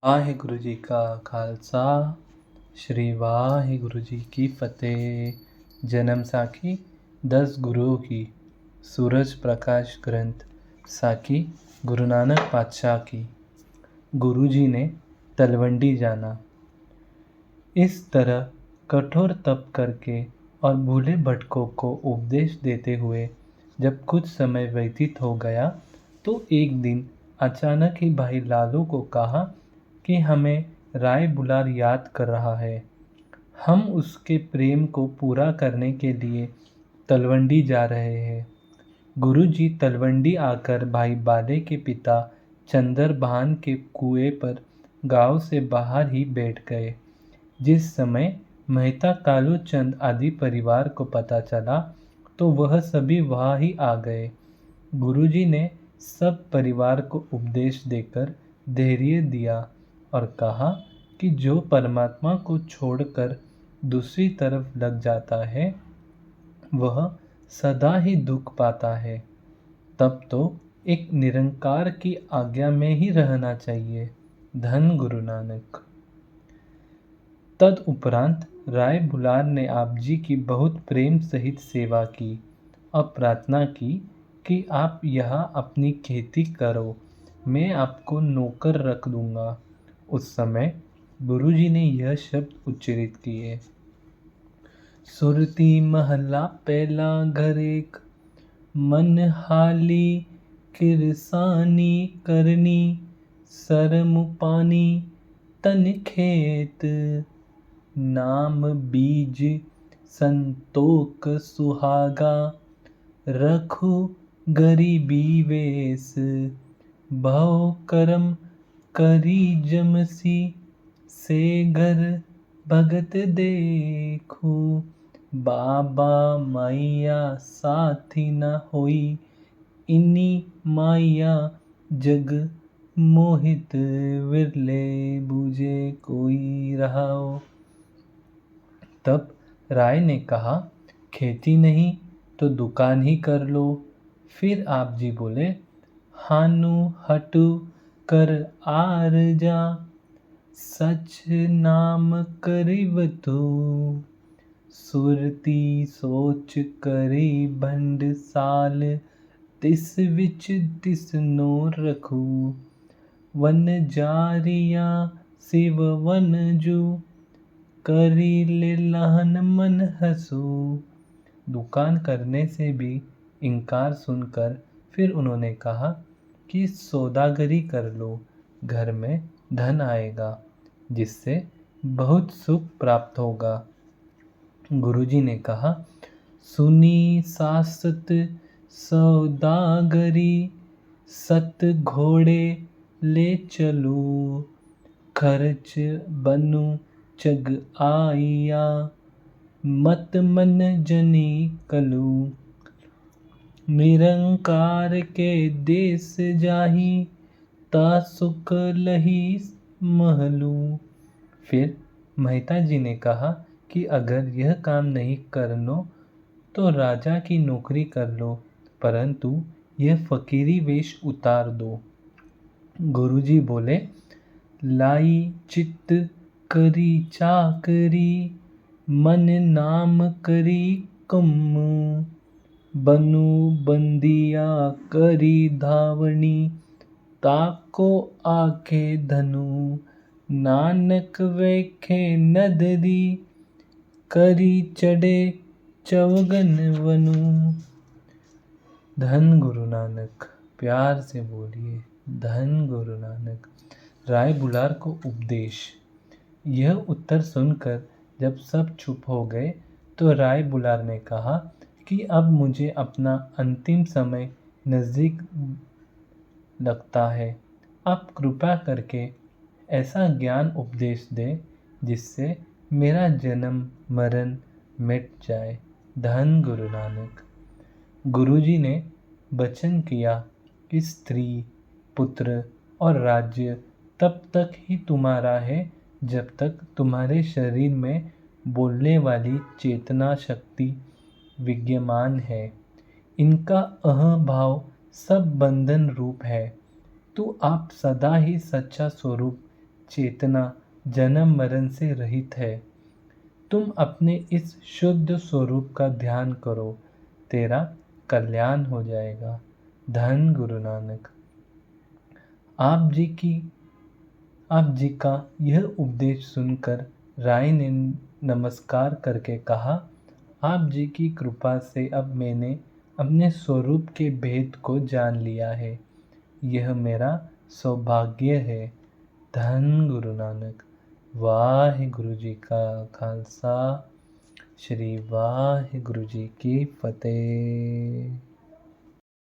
ਵਾਹਿਗੁਰੂ ਜੀ ਕਾ ਖਾਲਸਾ श्री वाहिगुरु जी की फतेह। जन्म साखी 10 गुरुओं की। सूरज प्रकाश ग्रंथ साखी गुरु नानक पातशाह की। गुरु जी ने तलवंडी जाना। इस तरह कठोर तप करके और भूले भटकों को उपदेश देते हुए जब कुछ समय व्यतीत हो गया तो एक दिन अचानक ही भाई लालू को कहा कि हमें राय बुलार याद कर रहा है। हम उसके प्रेम को पूरा करने के लिए तलवंडी जा रहे हैं। गुरुजी तलवंडी आकर भाई बाले के पिता चंद्रभान के कुएं पर गांव से बाहर ही बैठ गए। जिस समय मेहता कालू चंद आदि परिवार को पता चला तो वह सभी वहाँ ही आ गए। गुरुजी ने सब परिवार को उपदेश देकर धैर्य दिया और कहा कि जो परमात्मा को छोड़कर दूसरी तरफ लग जाता है वह सदा ही दुख पाता है। तब तो एक निरंकार की आज्ञा में ही रहना चाहिए। धन गुरु नानक। तदुपरांत राय बुलार ने आप जी की बहुत प्रेम सहित सेवा की और प्रार्थना की कि आप यहाँ अपनी खेती करो, मैं आपको नौकर रख दूंगा। उस समय गुरुजी ने यह शब्द उच्चरित किए। सुरती महला पहला घर एक, मन हाली किरसानी करनी, सरम पानी तन खेत, नाम बीज संतोक सुहागा, रखु गरीबी वेश, भव करम करी जमसी, से घर भगत देखो, बाबा मैया साथी न होई, इन्नी माया जग मोहित, विरले बूझे कोई रहाओ। तब राय ने कहा, खेती नहीं तो दुकान ही कर लो। फिर आप जी बोले, हानु हटु कर आर जा, सच नाम करिवतु, सुरती सोच करी भंड साल, तिस विच तिस नो रखू, वन जारिया शिव वन जू, करी ले लहन मन हसू। दुकान करने से भी इनकार सुनकर फिर उन्होंने कहा कि सौदागरी कर लो, घर में धन आएगा जिससे बहुत सुख प्राप्त होगा। गुरुजी ने कहा, सुनी सासत सौदागरी, सत घोड़े ले चलू, खर्च बनू चग आइया, मत मन जनी कलू, निरंकार के देश जाही, ता सुख लही महलू। फिर मेहता जी ने कहा कि अगर यह काम नहीं करनो तो राजा की नौकरी कर लो, परंतु यह फकीरी वेश उतार दो। गुरुजी बोले, लाई चित्त करी चाकरी, मन नाम करी कम, बनु बंदिया करी धावनी, ताको आखे धनु, नानक वेखे नदरी, करी चढ़े चौगन वनु। धन गुरु नानक। प्यार से बोलिए, धन गुरु नानक। राय बुलार को उपदेश। यह उत्तर सुनकर जब सब चुप हो गए तो राय बुलार ने कहा कि अब मुझे अपना अंतिम समय नज़दीक लगता है। आप कृपा करके ऐसा ज्ञान उपदेश दें जिससे मेरा जन्म मरण मिट जाए। धन गुरु नानक। गुरुजी ने वचन किया कि स्त्री, पुत्र और राज्य तब तक ही तुम्हारा है जब तक तुम्हारे शरीर में बोलने वाली चेतना शक्ति विद्यमान है। इनका अहंभाव सब बंधन रूप है। तो आप सदा ही सच्चा स्वरूप चेतना जन्म मरण से रहित है। तुम अपने इस शुद्ध स्वरूप का ध्यान करो, तेरा कल्याण हो जाएगा। धन गुरु नानक। आप जी की आप जी का यह उपदेश सुनकर राय ने नमस्कार करके कहा, आप जी की कृपा से अब मैंने अपने स्वरूप के भेद को जान लिया है। यह मेरा सौभाग्य है। धन गुरु नानक। वाहिगुरु जी का खालसा, श्री वाहिगुरु जी की फतेह।